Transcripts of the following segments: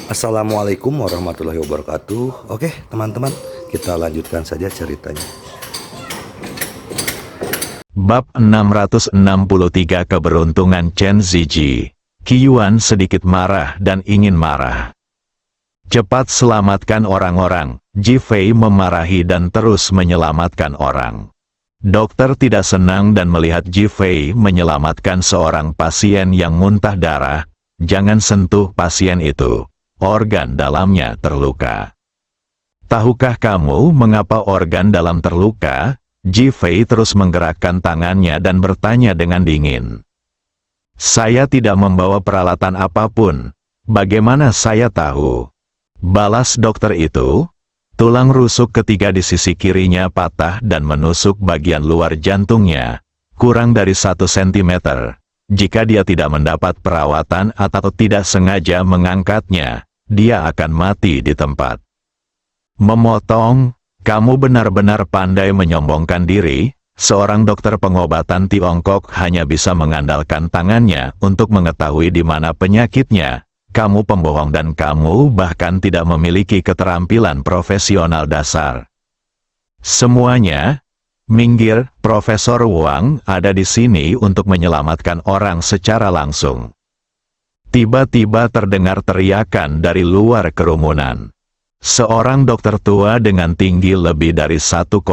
Assalamualaikum warahmatullahi wabarakatuh. Oke, teman-teman, kita lanjutkan saja ceritanya. Bab 663 Keberuntungan Chen Ziji. Qiyuan sedikit marah dan ingin marah. Cepat selamatkan orang-orang, Ji Fei memarahi dan terus menyelamatkan orang. Dokter tidak senang dan melihat Ji Fei menyelamatkan seorang pasien yang muntah darah. Jangan sentuh pasien itu. Organ dalamnya terluka. Tahukah kamu mengapa organ dalam terluka? Ji Fei terus menggerakkan tangannya dan bertanya dengan dingin. Saya tidak membawa peralatan apapun. Bagaimana saya tahu? Balas dokter itu. Tulang rusuk ketiga di sisi kirinya patah dan menusuk bagian luar jantungnya. Kurang dari 1 sentimeter. Jika dia tidak mendapat perawatan atau tidak sengaja mengangkatnya, dia akan mati di tempat. Memotong, kamu benar-benar pandai menyombongkan diri. Seorang dokter pengobatan Tiongkok hanya bisa mengandalkan tangannya untuk mengetahui di mana penyakitnya. Kamu pembohong dan kamu bahkan tidak memiliki keterampilan profesional dasar. Semuanya, minggir, Profesor Wang ada di sini untuk menyelamatkan orang secara langsung. Tiba-tiba terdengar teriakan dari luar kerumunan. Seorang dokter tua dengan tinggi lebih dari 1,70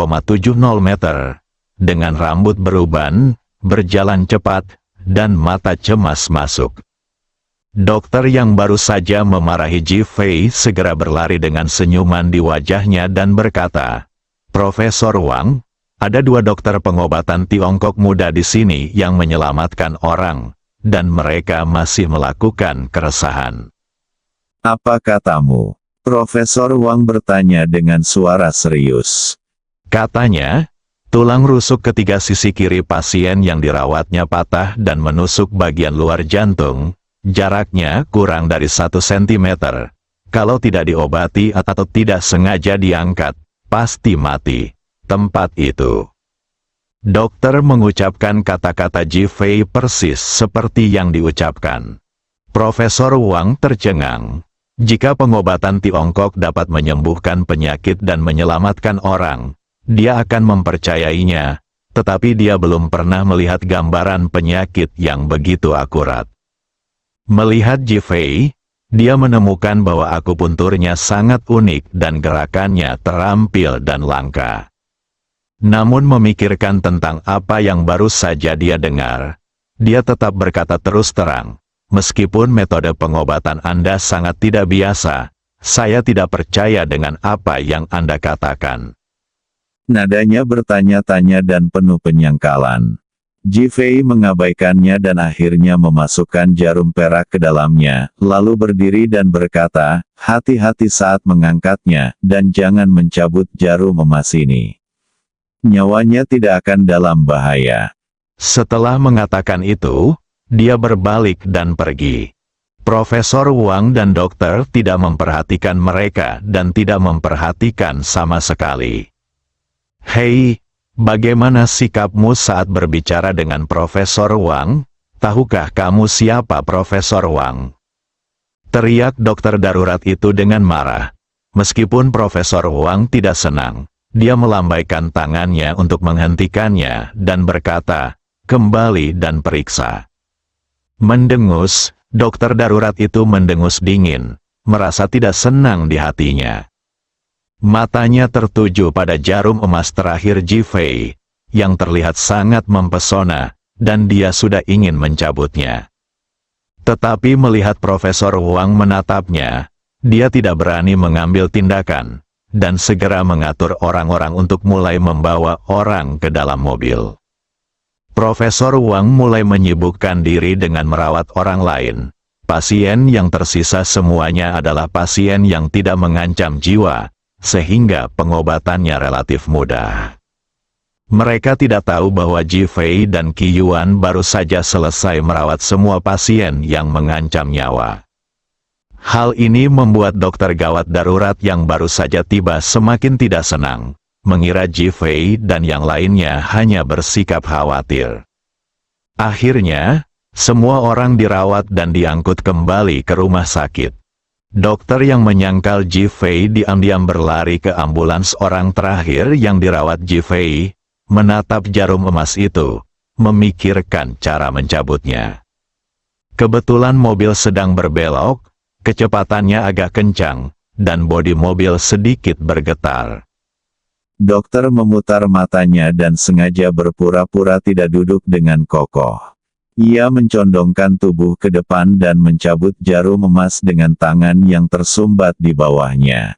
meter, dengan rambut beruban, berjalan cepat, dan mata cemas masuk. Dokter yang baru saja memarahi Ji Fei segera berlari dengan senyuman di wajahnya dan berkata, Profesor Wang, ada 2 dokter pengobatan Tiongkok muda di sini yang menyelamatkan orang, dan mereka masih melakukan keresahan. Apa katamu? Profesor Wang bertanya dengan suara serius. Katanya, tulang rusuk ketiga sisi kiri pasien yang dirawatnya patah dan menusuk bagian luar jantung, jaraknya kurang dari 1 sentimeter. Kalau tidak diobati atau tidak sengaja diangkat, pasti mati. Tempat itu. Dokter mengucapkan kata-kata Ji Fei persis seperti yang diucapkan. Profesor Wang tercengang. Jika pengobatan Tiongkok dapat menyembuhkan penyakit dan menyelamatkan orang, dia akan mempercayainya, tetapi dia belum pernah melihat gambaran penyakit yang begitu akurat. Melihat Ji Fei, dia menemukan bahwa akupunturnya sangat unik dan gerakannya terampil dan langka. Namun memikirkan tentang apa yang baru saja dia dengar, dia tetap berkata terus terang, meskipun metode pengobatan Anda sangat tidak biasa, saya tidak percaya dengan apa yang Anda katakan. Nadanya bertanya-tanya dan penuh penyangkalan. Ji Fei mengabaikannya dan akhirnya memasukkan jarum perak ke dalamnya, lalu berdiri dan berkata, hati-hati saat mengangkatnya, dan jangan mencabut jarum emas ini. Nyawanya tidak akan dalam bahaya. Setelah mengatakan itu, dia berbalik dan pergi. Profesor Wang dan dokter tidak memperhatikan mereka dan tidak memperhatikan sama sekali. Hei, bagaimana sikapmu saat berbicara dengan Profesor Wang? Tahukah kamu siapa Profesor Wang? Teriak dokter darurat itu dengan marah. Meskipun Profesor Wang tidak senang, dia melambaikan tangannya untuk menghentikannya dan berkata, kembali dan periksa. Mendengus, dokter darurat itu mendengus dingin, merasa tidak senang di hatinya. Matanya tertuju pada jarum emas terakhir Ji Fei, yang terlihat sangat mempesona, dan dia sudah ingin mencabutnya. Tetapi melihat Profesor Wang menatapnya, dia tidak berani mengambil tindakan, dan segera mengatur orang-orang untuk mulai membawa orang ke dalam mobil. Profesor Wang mulai menyibukkan diri dengan merawat orang lain. Pasien yang tersisa semuanya adalah pasien yang tidak mengancam jiwa, sehingga pengobatannya relatif mudah. Mereka tidak tahu bahwa Ji Fei dan Qiyuan baru saja selesai merawat semua pasien yang mengancam nyawa. Hal ini membuat dokter gawat darurat yang baru saja tiba semakin tidak senang, mengira Ji Fei dan yang lainnya hanya bersikap khawatir. Akhirnya, semua orang dirawat dan diangkut kembali ke rumah sakit. Dokter yang menyangkal Jifei diam-diam berlari ke ambulans orang terakhir yang dirawat Jifei, menatap jarum emas itu, memikirkan cara mencabutnya. Kebetulan mobil sedang berbelok, kecepatannya agak kencang, dan bodi mobil sedikit bergetar. Dokter memutar matanya dan sengaja berpura-pura tidak duduk dengan kokoh. Ia mencondongkan tubuh ke depan dan mencabut jarum emas dengan tangan yang tersumbat di bawahnya.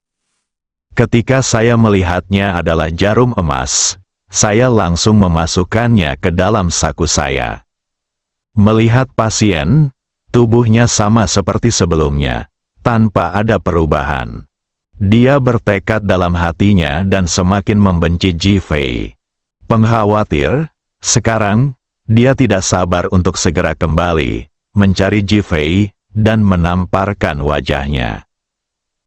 Ketika saya melihatnya adalah jarum emas, saya langsung memasukkannya ke dalam saku saya. Melihat pasien, tubuhnya sama seperti sebelumnya, tanpa ada perubahan. Dia bertekad dalam hatinya dan semakin membenci Jifei. Pengkhawatir, sekarang, dia tidak sabar untuk segera kembali, mencari Jifei, dan menamparkan wajahnya.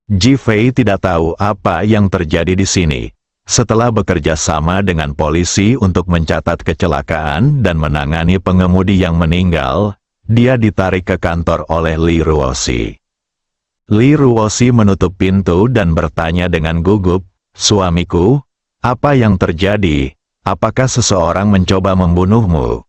Jifei tidak tahu apa yang terjadi di sini. Setelah bekerja sama dengan polisi untuk mencatat kecelakaan dan menangani pengemudi yang meninggal, dia ditarik ke kantor oleh Li Ruoshi. Li Ruoshi menutup pintu dan bertanya dengan gugup, "Suamiku, apa yang terjadi? Apakah seseorang mencoba membunuhmu?"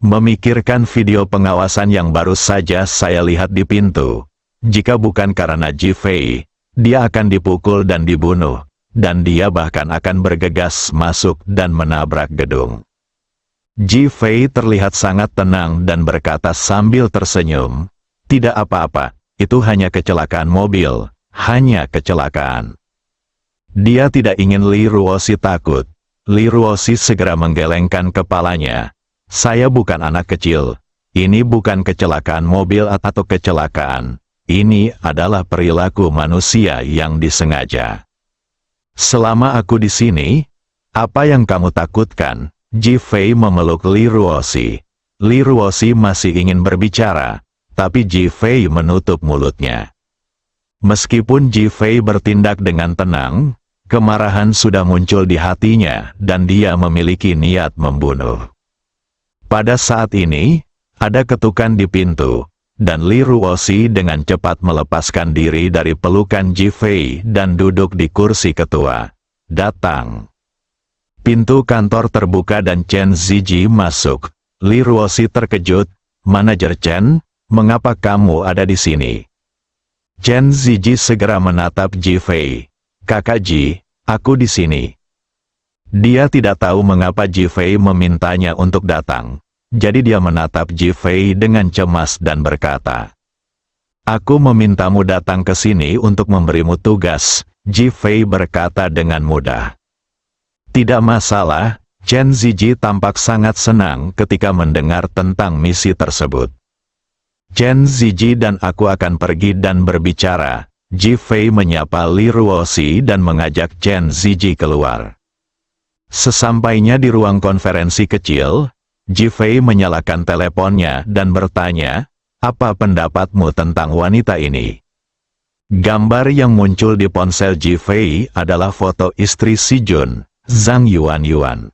Memikirkan video pengawasan yang baru saja saya lihat di pintu. Jika bukan karena Jifei, dia akan dipukul dan dibunuh, dan dia bahkan akan bergegas masuk dan menabrak gedung. Jifei terlihat sangat tenang dan berkata sambil tersenyum, "Tidak apa-apa. Itu hanya kecelakaan mobil, hanya kecelakaan." Dia tidak ingin Li Ruoshi takut. Li Ruoshi segera menggelengkan kepalanya. "Saya bukan anak kecil. Ini bukan kecelakaan mobil atau kecelakaan. Ini adalah perilaku manusia yang disengaja. Selama aku di sini, apa yang kamu takutkan?" Jifei memeluk Li Ruoshi. Li Ruoshi masih ingin berbicara, tapi Jifei menutup mulutnya. Meskipun Jifei bertindak dengan tenang, kemarahan sudah muncul di hatinya dan dia memiliki niat membunuh. Pada saat ini, ada ketukan di pintu, dan Li Ruoshi dengan cepat melepaskan diri dari pelukan Jifei dan duduk di kursi ketua. "Datang." Pintu kantor terbuka dan Chen Ziji masuk. Li Ruoshi terkejut, "Manajer Chen, mengapa kamu ada di sini?" Chen Ziji segera menatap Jifei. "Kakak Ji, aku di sini." Dia tidak tahu mengapa Jifei memintanya untuk datang. Jadi dia menatap Jifei dengan cemas dan berkata, "Aku memintamu datang ke sini untuk memberimu tugas." Jifei berkata dengan mudah. "Tidak masalah." Chen Ziji tampak sangat senang ketika mendengar tentang misi tersebut. "Chen Ziji dan aku akan pergi dan berbicara." Jifei menyapa Li Ruoshi dan mengajak Chen Ziji keluar. Sesampainya di ruang konferensi kecil, Jifei menyalakan teleponnya dan bertanya, "Apa pendapatmu tentang wanita ini?" Gambar yang muncul di ponsel Jifei adalah foto istri Si Jun, Zhang Yuanyuan.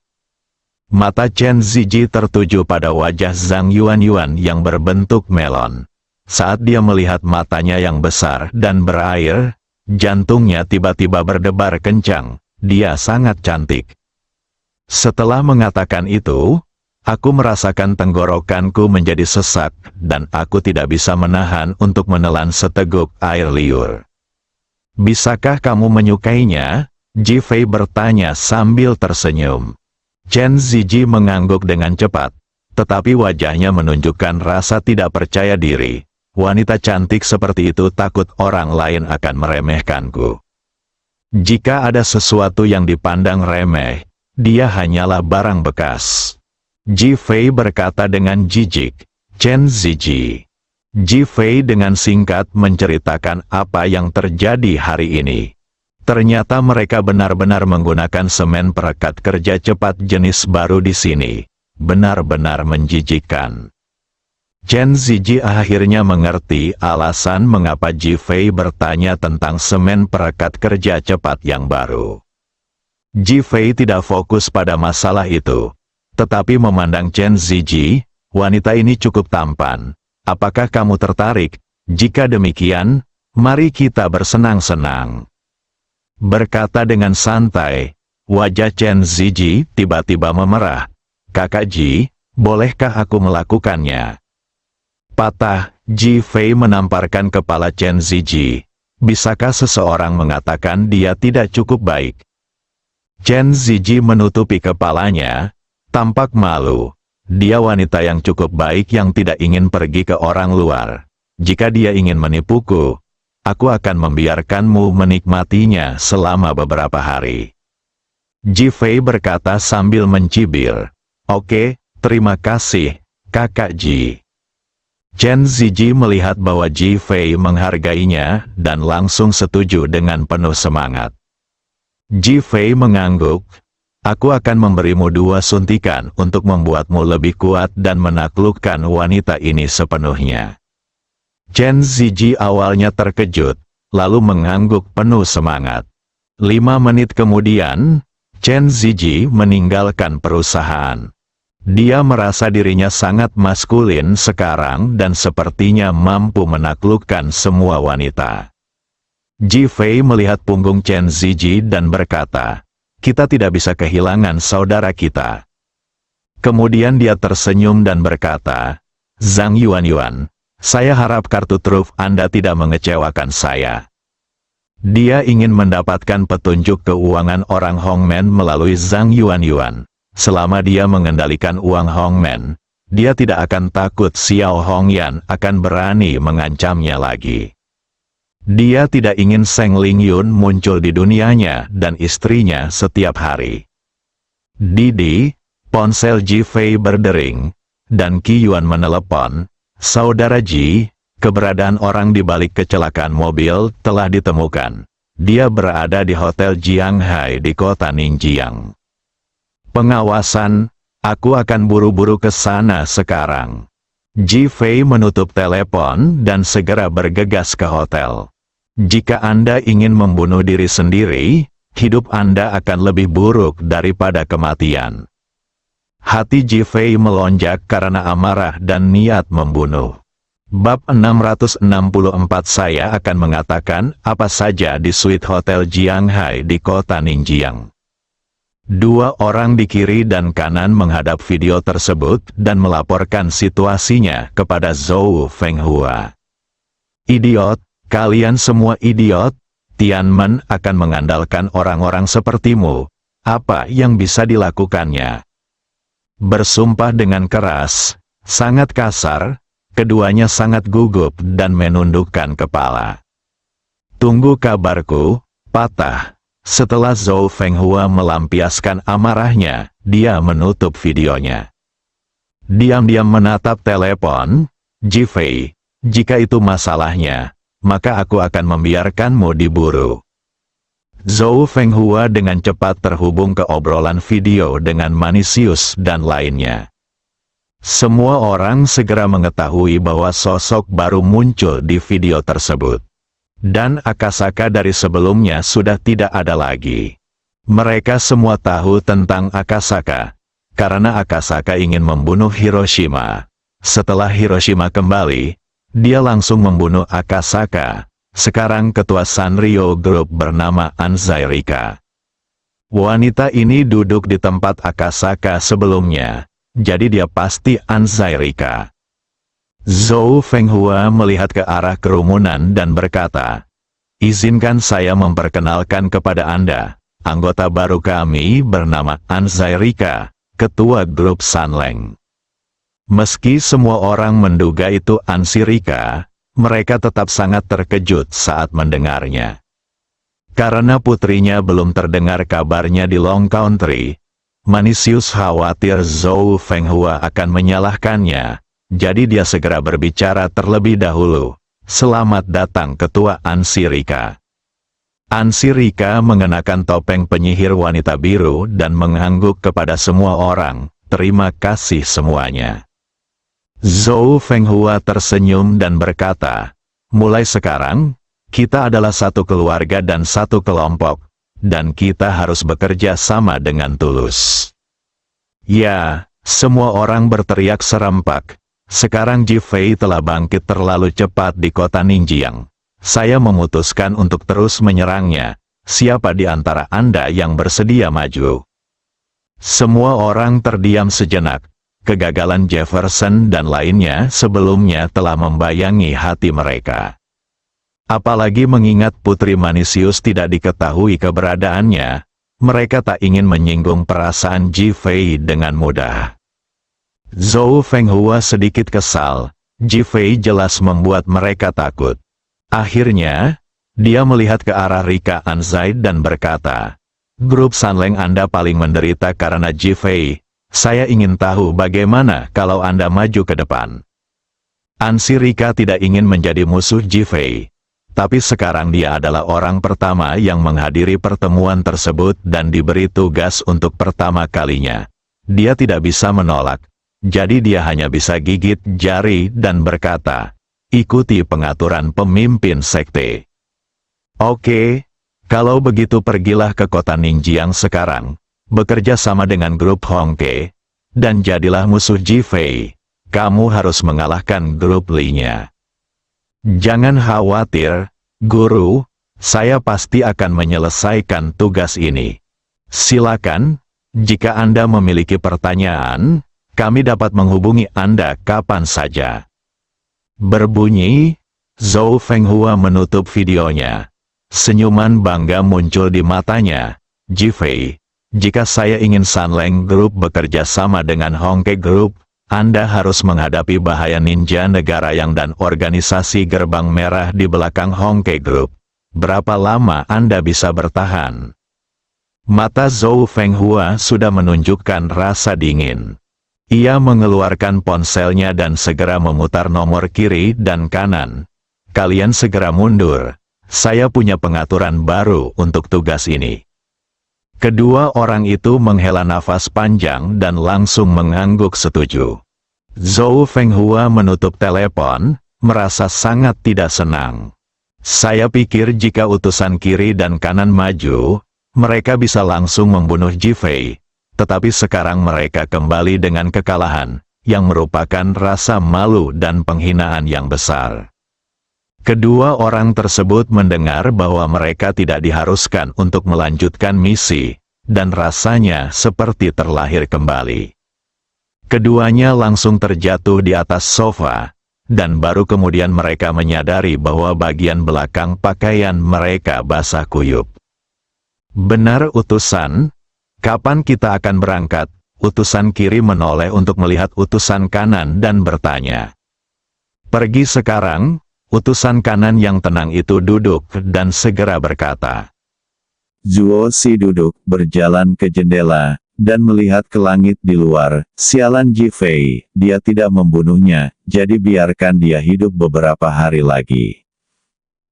Mata Chen Ziji tertuju pada wajah Zhang Yuanyuan yang berbentuk melon. Saat dia melihat matanya yang besar dan berair, jantungnya tiba-tiba berdebar kencang. Dia sangat cantik. Setelah mengatakan itu, aku merasakan tenggorokanku menjadi sesak dan aku tidak bisa menahan untuk menelan seteguk air liur. "Bisakah kamu menyukainya?" Jifei bertanya sambil tersenyum. Chen Ziji mengangguk dengan cepat, tetapi wajahnya menunjukkan rasa tidak percaya diri. "Wanita cantik seperti itu takut orang lain akan meremehkanku. Jika ada sesuatu yang dipandang remeh, dia hanyalah barang bekas." Jifei berkata dengan jijik. "Chen Ziji." Jifei dengan singkat menceritakan apa yang terjadi hari ini. Ternyata mereka benar-benar menggunakan semen perekat kerja cepat jenis baru di sini. Benar-benar menjijikkan. Chen Ziji akhirnya mengerti alasan mengapa Jifei bertanya tentang semen perekat kerja cepat yang baru. Jifei tidak fokus pada masalah itu, tetapi memandang Chen Ziji, "Wanita ini cukup tampan. Apakah kamu tertarik? Jika demikian, Mari kita bersenang-senang. Berkata dengan santai, wajah Chen Ziji tiba-tiba memerah. Kakak Ji, bolehkah aku melakukannya? Patah, Ji Fei menamparkan kepala Chen Ziji. Bisakah seseorang mengatakan dia tidak cukup baik? Chen Ziji menutupi kepalanya, tampak malu. Dia wanita yang cukup baik yang tidak ingin pergi ke orang luar. Jika dia ingin menipuku, aku akan membiarkanmu menikmatinya selama beberapa hari. Ji Fei berkata sambil mencibir. Oke, terima kasih, Kakak Ji. Chen Ziji melihat bahwa Ji Fei menghargainya dan langsung setuju dengan penuh semangat. Ji Fei mengangguk. Aku akan memberimu 2 suntikan untuk membuatmu lebih kuat dan menaklukkan wanita ini sepenuhnya. Chen Ziji awalnya terkejut, lalu mengangguk penuh semangat. 5 menit kemudian, Chen Ziji meninggalkan perusahaan. Dia merasa dirinya sangat maskulin sekarang dan sepertinya mampu menaklukkan semua wanita. Ji Fei melihat punggung Chen Ziji dan berkata, kita tidak bisa kehilangan saudara kita. Kemudian dia tersenyum dan berkata, Zhang Yuan, saya harap kartu truf Anda tidak mengecewakan saya. Dia ingin mendapatkan petunjuk keuangan orang Hongmen melalui Zhang Yuan. Selama dia mengendalikan uang Hongmen, dia tidak akan takut Xiao Hongyan akan berani mengancamnya lagi. Dia tidak ingin Seng Lingyun muncul di dunianya dan istrinya setiap hari. Didi, ponsel Ji Fei berdering, dan Qi Yuan menelepon, Saudara Ji, keberadaan orang di balik kecelakaan mobil telah ditemukan. Dia berada di Hotel Jianghai di kota Ningjiang. Pengawasan, aku akan buru-buru ke sana sekarang. Ji Fei menutup telepon dan segera bergegas ke hotel. Jika Anda ingin membunuh diri sendiri, hidup Anda akan lebih buruk daripada kematian. Hati Ji Fei melonjak karena amarah dan niat membunuh. Bab 664 saya akan mengatakan apa saja di suite Hotel Jianghai di kota Ningjiang. 2 orang di kiri dan kanan menghadap video tersebut dan melaporkan situasinya kepada Zhou Fenghua. Idiot, kalian semua idiot, Tianmen akan mengandalkan orang-orang sepertimu. Apa yang bisa dilakukannya? Bersumpah dengan keras, sangat kasar, keduanya sangat gugup dan menundukkan kepala. Tunggu kabarku, patah. Setelah Zhou Fenghua melampiaskan amarahnya, dia menutup videonya. Diam-diam menatap telepon, Ji Fei, jika itu masalahnya, maka aku akan membiarkanmu diburu. Zhou Fenghua dengan cepat terhubung ke obrolan video dengan Manisius dan lainnya. Semua orang segera mengetahui bahwa sosok baru muncul di video tersebut. Dan Akasaka dari sebelumnya sudah tidak ada lagi. Mereka semua tahu tentang Akasaka, karena Akasaka ingin membunuh Hiroshima. Setelah Hiroshima kembali, dia langsung membunuh Akasaka. Sekarang ketua Sanrio Group bernama Anzai Rika. Wanita ini duduk di tempat Akasaka sebelumnya, jadi dia pasti Anzai Rika. Zhou Fenghua melihat ke arah kerumunan dan berkata, izinkan saya memperkenalkan kepada Anda, anggota baru kami bernama Anzai Rika, ketua grup Sanleng. Meski semua orang menduga itu Ansi Rika, mereka tetap sangat terkejut saat mendengarnya. Karena putrinya belum terdengar kabarnya di Long Country, Manisius khawatir Zhou Fenghua akan menyalahkannya. Jadi dia segera berbicara terlebih dahulu. Selamat datang ketua Ansi Rika. Ansi Rika mengenakan topeng penyihir wanita biru dan mengangguk kepada semua orang. Terima kasih semuanya. Zhou Fenghua tersenyum dan berkata, mulai sekarang, kita adalah satu keluarga dan satu kelompok, dan kita harus bekerja sama dengan tulus. Ya, semua orang berteriak serempak. Sekarang Ji Fei telah bangkit terlalu cepat di kota Ningjiang. saya memutuskan untuk terus menyerangnya. Siapa di antara Anda yang bersedia maju? Semua orang terdiam sejenak. Kegagalan Jefferson dan lainnya sebelumnya telah membayangi hati mereka. Apalagi mengingat Putri Manisius tidak diketahui keberadaannya, mereka tak ingin menyinggung perasaan Ji Fei dengan mudah. Zhou Fenghua sedikit kesal. Ji Fei jelas membuat mereka takut. Akhirnya, dia melihat ke arah Rika Anzai dan berkata, "Grup Sanleng Anda paling menderita karena Ji Fei. Saya ingin tahu bagaimana kalau Anda maju ke depan." Ansi Rika tidak ingin menjadi musuh Ji Fei. Tapi sekarang dia adalah orang pertama yang menghadiri pertemuan tersebut dan diberi tugas untuk pertama kalinya. Dia tidak bisa menolak. Jadi dia hanya bisa gigit jari dan berkata, "Ikuti pengaturan pemimpin sekte." Oke, kalau begitu pergilah ke kota Ningjiang sekarang, bekerja sama dengan grup Hongke, dan jadilah musuh Ji Fei. Kamu harus mengalahkan grup Li-nya. Jangan khawatir, Guru, saya pasti akan menyelesaikan tugas ini. Silakan, jika Anda memiliki pertanyaan, kami dapat menghubungi Anda kapan saja. Berbunyi, Zhou Fenghua menutup videonya. Senyuman bangga muncul di matanya. Ji Fei, jika saya ingin Sanleng Group bekerja sama dengan Hongke Group, Anda harus menghadapi bahaya ninja negara yang dan organisasi gerbang merah di belakang Hongke Group. Berapa lama Anda bisa bertahan? Mata Zhou Fenghua sudah menunjukkan rasa dingin. Ia mengeluarkan ponselnya dan segera memutar nomor kiri dan kanan. Kalian segera mundur. Saya punya pengaturan baru untuk tugas ini. Kedua orang itu menghela nafas panjang dan langsung mengangguk setuju. Zhou Fenghua menutup telepon, merasa sangat tidak senang. Saya pikir jika utusan kiri dan kanan maju, mereka bisa langsung membunuh Ji Fei. Tetapi sekarang mereka kembali dengan kekalahan, yang merupakan rasa malu dan penghinaan yang besar. Kedua orang tersebut mendengar bahwa mereka tidak diharuskan untuk melanjutkan misi, dan rasanya seperti terlahir kembali. Keduanya langsung terjatuh di atas sofa, dan baru kemudian mereka menyadari bahwa bagian belakang pakaian mereka basah kuyup. "Benar utusan, kapan kita akan berangkat?" Utusan kiri menoleh untuk melihat utusan kanan dan bertanya. "Pergi sekarang." Utusan kanan yang tenang itu duduk dan segera berkata. Zuo Si duduk, berjalan ke jendela, dan melihat ke langit di luar. Sialan Ji Fei, dia tidak membunuhnya, jadi biarkan dia hidup beberapa hari lagi.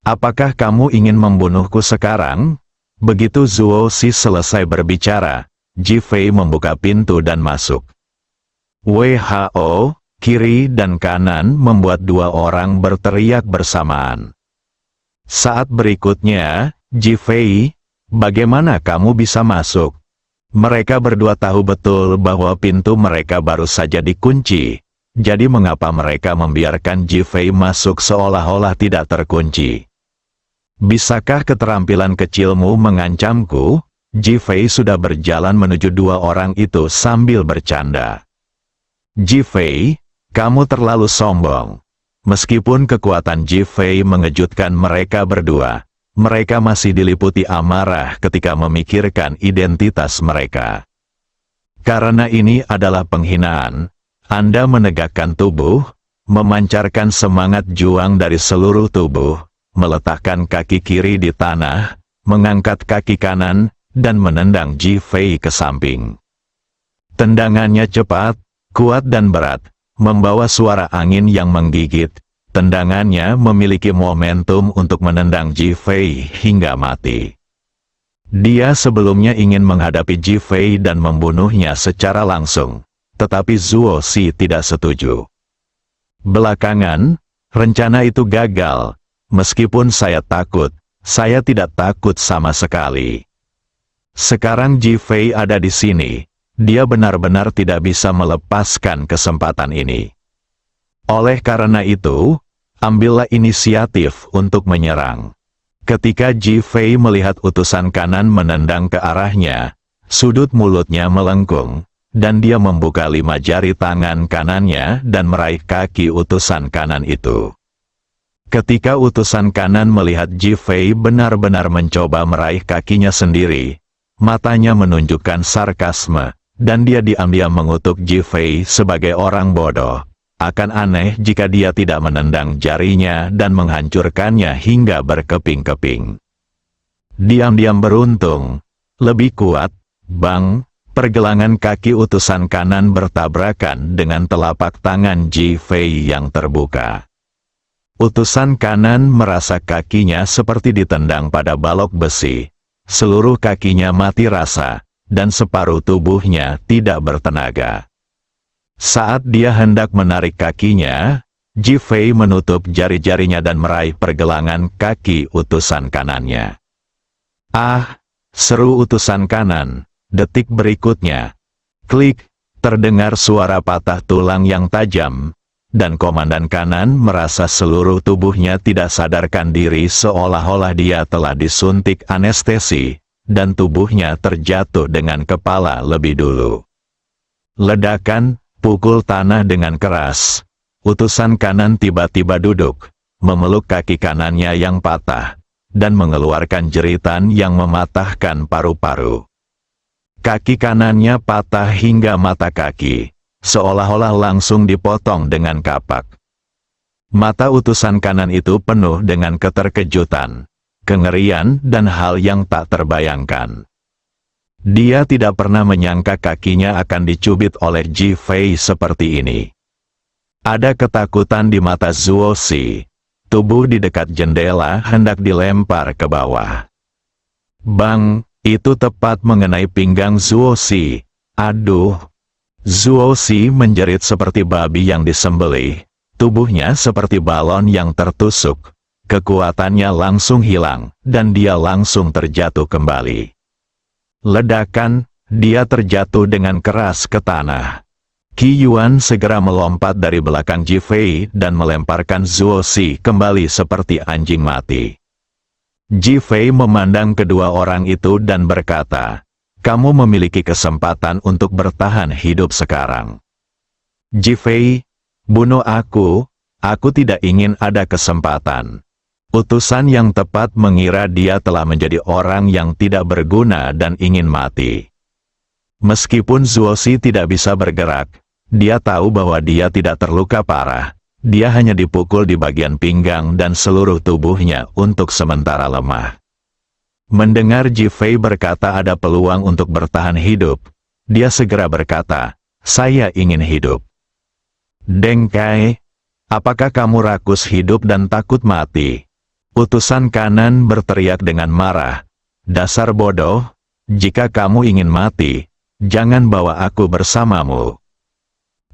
"Apakah kamu ingin membunuhku sekarang?" Begitu Zuo Si selesai berbicara, Ji Fei membuka pintu dan masuk. WHO, kiri dan kanan membuat dua orang berteriak bersamaan. Saat berikutnya, Ji Fei, bagaimana kamu bisa masuk? Mereka berdua tahu betul bahwa pintu mereka baru saja dikunci, jadi mengapa mereka membiarkan Ji Fei masuk seolah-olah tidak terkunci? "Bisakah keterampilan kecilmu mengancamku?" Ji Fei sudah berjalan menuju dua orang itu sambil bercanda. "Ji Fei, kamu terlalu sombong." Meskipun kekuatan Ji Fei mengejutkan mereka berdua, mereka masih diliputi amarah ketika memikirkan identitas mereka. Karena ini adalah penghinaan, Anda menegakkan tubuh, memancarkan semangat juang dari seluruh tubuh, meletakkan kaki kiri di tanah, mengangkat kaki kanan, dan menendang Ji Fei ke samping. Tendangannya cepat, kuat dan berat, membawa suara angin yang menggigit. Tendangannya memiliki momentum untuk menendang Ji Fei hingga mati. Dia sebelumnya ingin menghadapi Ji Fei dan membunuhnya secara langsung, tetapi Zuo Si tidak setuju. Belakangan, rencana itu gagal. Meskipun saya takut, saya tidak takut sama sekali. Sekarang Ji Fei ada di sini. Dia benar-benar tidak bisa melepaskan kesempatan ini. Oleh karena itu, ambillah inisiatif untuk menyerang. Ketika Ji Fei melihat utusan kanan menendang ke arahnya, sudut mulutnya melengkung, dan dia membuka 5 jari tangan kanannya dan meraih kaki utusan kanan itu. Ketika utusan kanan melihat Ji Fei benar-benar mencoba meraih kakinya sendiri, matanya menunjukkan sarkasme, dan dia diam-diam mengutuk Ji Fei sebagai orang bodoh. Akan aneh jika dia tidak menendang jarinya dan menghancurkannya hingga berkeping-keping. Diam-diam beruntung. Lebih kuat, bang. Pergelangan kaki utusan kanan bertabrakan dengan telapak tangan Ji Fei yang terbuka. Utusan kanan merasa kakinya seperti ditendang pada balok besi. Seluruh kakinya mati rasa, dan separuh tubuhnya tidak bertenaga. Saat dia hendak menarik kakinya, Ji Fei menutup jari-jarinya dan meraih pergelangan kaki utusan kanannya. Ah! Seru utusan kanan. Detik berikutnya, klik, terdengar suara patah tulang yang tajam, dan komandan kanan merasa seluruh tubuhnya tidak sadarkan diri seolah-olah dia telah disuntik anestesi, dan tubuhnya terjatuh dengan kepala lebih dulu. Ledakan, pukul tanah dengan keras. Utusan kanan tiba-tiba duduk, memeluk kaki kanannya yang patah, dan mengeluarkan jeritan yang mematahkan paru-paru. Kaki kanannya patah hingga mata kaki, seolah-olah langsung dipotong dengan kapak. Mata utusan kanan itu penuh dengan keterkejutan, kengerian dan hal yang tak terbayangkan. Dia tidak pernah menyangka kakinya akan dicubit oleh Ji Fei seperti ini. Ada ketakutan di mata Zuo Si. Tubuh di dekat jendela hendak dilempar ke bawah. Bang, itu tepat mengenai pinggang Zuo Si. Aduh! Zuo Si menjerit seperti babi yang disembelih. Tubuhnya seperti balon yang tertusuk. Kekuatannya langsung hilang, dan dia langsung terjatuh kembali. Ledakan, dia terjatuh dengan keras ke tanah. Qi Yuan segera melompat dari belakang Ji Fei dan melemparkan Zuo Si kembali seperti anjing mati. Ji Fei memandang kedua orang itu dan berkata, "Kamu memiliki kesempatan untuk bertahan hidup sekarang." Ji Fei, bunuh aku tidak ingin ada kesempatan. Utusan yang tepat mengira dia telah menjadi orang yang tidak berguna dan ingin mati. Meskipun Zuo Si tidak bisa bergerak, dia tahu bahwa dia tidak terluka parah. Dia hanya dipukul di bagian pinggang dan seluruh tubuhnya untuk sementara lemah. Mendengar Ji Fei berkata ada peluang untuk bertahan hidup, dia segera berkata, "Saya ingin hidup." "Deng Kai, apakah kamu rakus hidup dan takut mati?" Utusan kanan berteriak dengan marah, "Dasar bodoh, jika kamu ingin mati, jangan bawa aku bersamamu."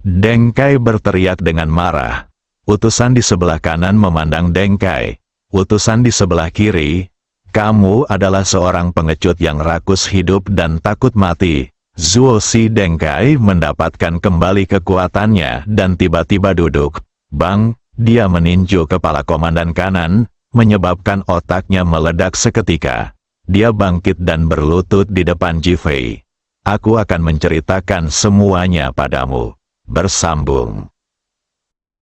Deng Kai berteriak dengan marah. Utusan di sebelah kanan memandang Deng Kai. Utusan di sebelah kiri, "Kamu adalah seorang pengecut yang rakus hidup dan takut mati." Zuo Si Deng Kai mendapatkan kembali kekuatannya dan tiba-tiba duduk. Bang, dia meninju kepala komandan kanan, menyebabkan otaknya meledak seketika. Dia bangkit dan berlutut di depan Ji Fei. "Aku akan menceritakan semuanya padamu." Bersambung.